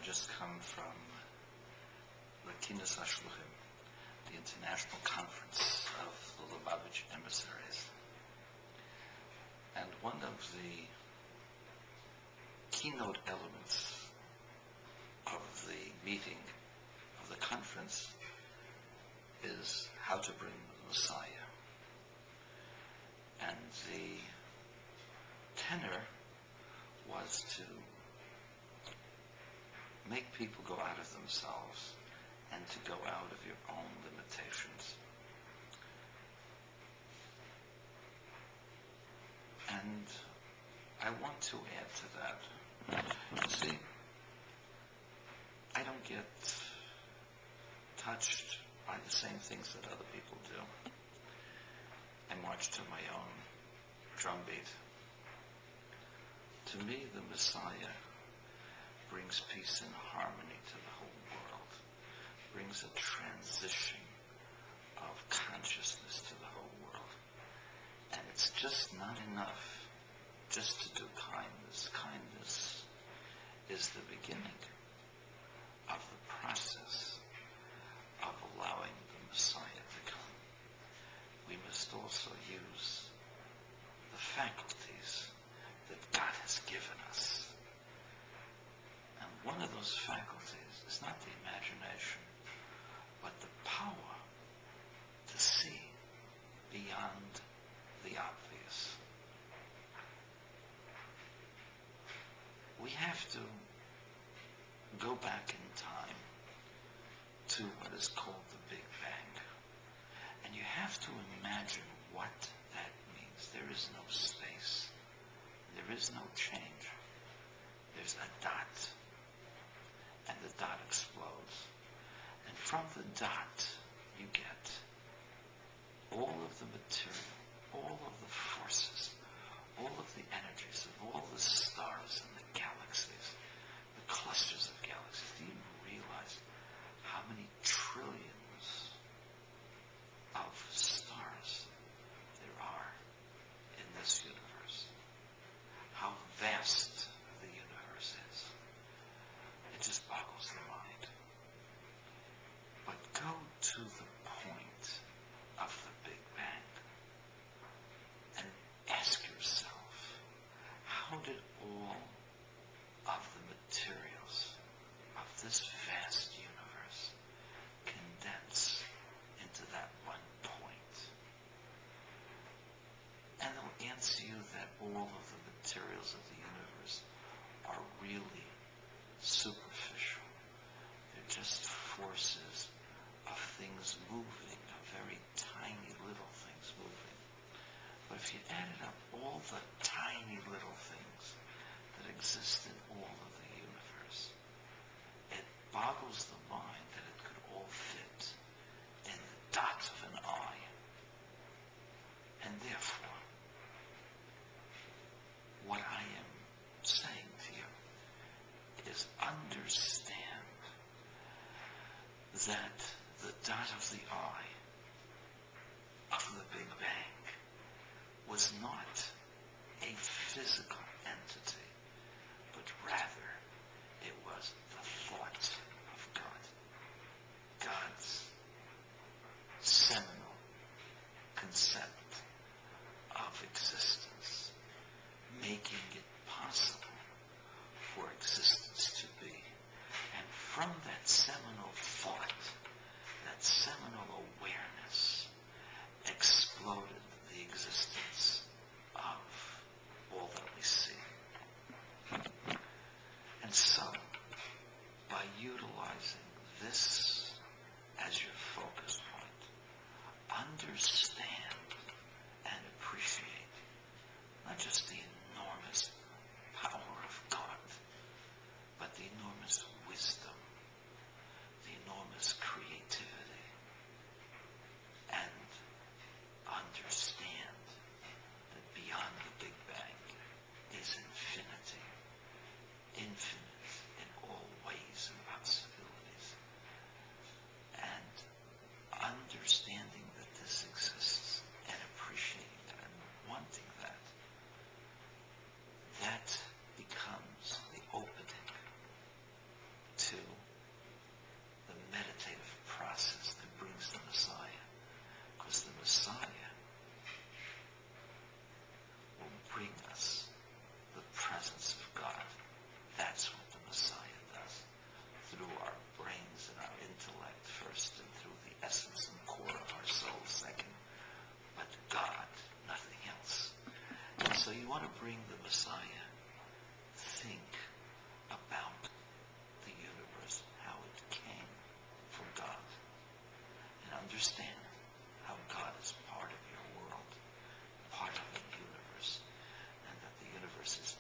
just come from the Kinus HaShluchim, the International Conference of the Lubavitch Emissaries. And one of the keynote elements of the meeting, of the conference, is how to bring the Messiah. And the tenor was to make people go out of themselves and to go out of your own limitations. And I want to add to that. You see, I don't get touched by the same things that other people do. I march to my own drumbeat. To me, the Messiah brings peace and harmony to the whole world, brings a transition of consciousness to the whole world. And it's just not enough just to do kindness. Kindness is the beginning of the process of allowing the Messiah to come. We must also use the faculties that God has given us. And one of those faculties is not the imagination, but the power to see beyond the obvious. We have to go back in time to what is called the Big Bang. And you have to imagine what that means. There is no space. There is no change. There's a dot. And the dot explodes. And from the dot, you get all of the material, all of the forces, all of the energies of all the stars and the galaxies, the clusters of galaxies. Do you realize how many trillions of stars there are in this universe? How vast the universe is. It just boggles the mind. But go to the point of the Big Bang and ask yourself, how did all of the materials of this vast universe condense into that one point? And they'll answer you that all of the materials of the universe are really superficial. They're just forces of things moving, of very tiny little things moving. But if you added up all the tiny little things that exist in all of the universe, it boggles the mind that it could all fit in the dot of an eye. And therefore, what I am saying to you is understand that the dot of the eye of the Big Bang was not a physical entity, but rather it was the thought of God. God's seminal concept of existence, making it possible for existence to be. And from that seminal thought, that seminal awareness, exploded the existence of all that we see. bring the Messiah, think about the universe, how it came from God, and understand how God is part of your world, part of the universe, and that the universe is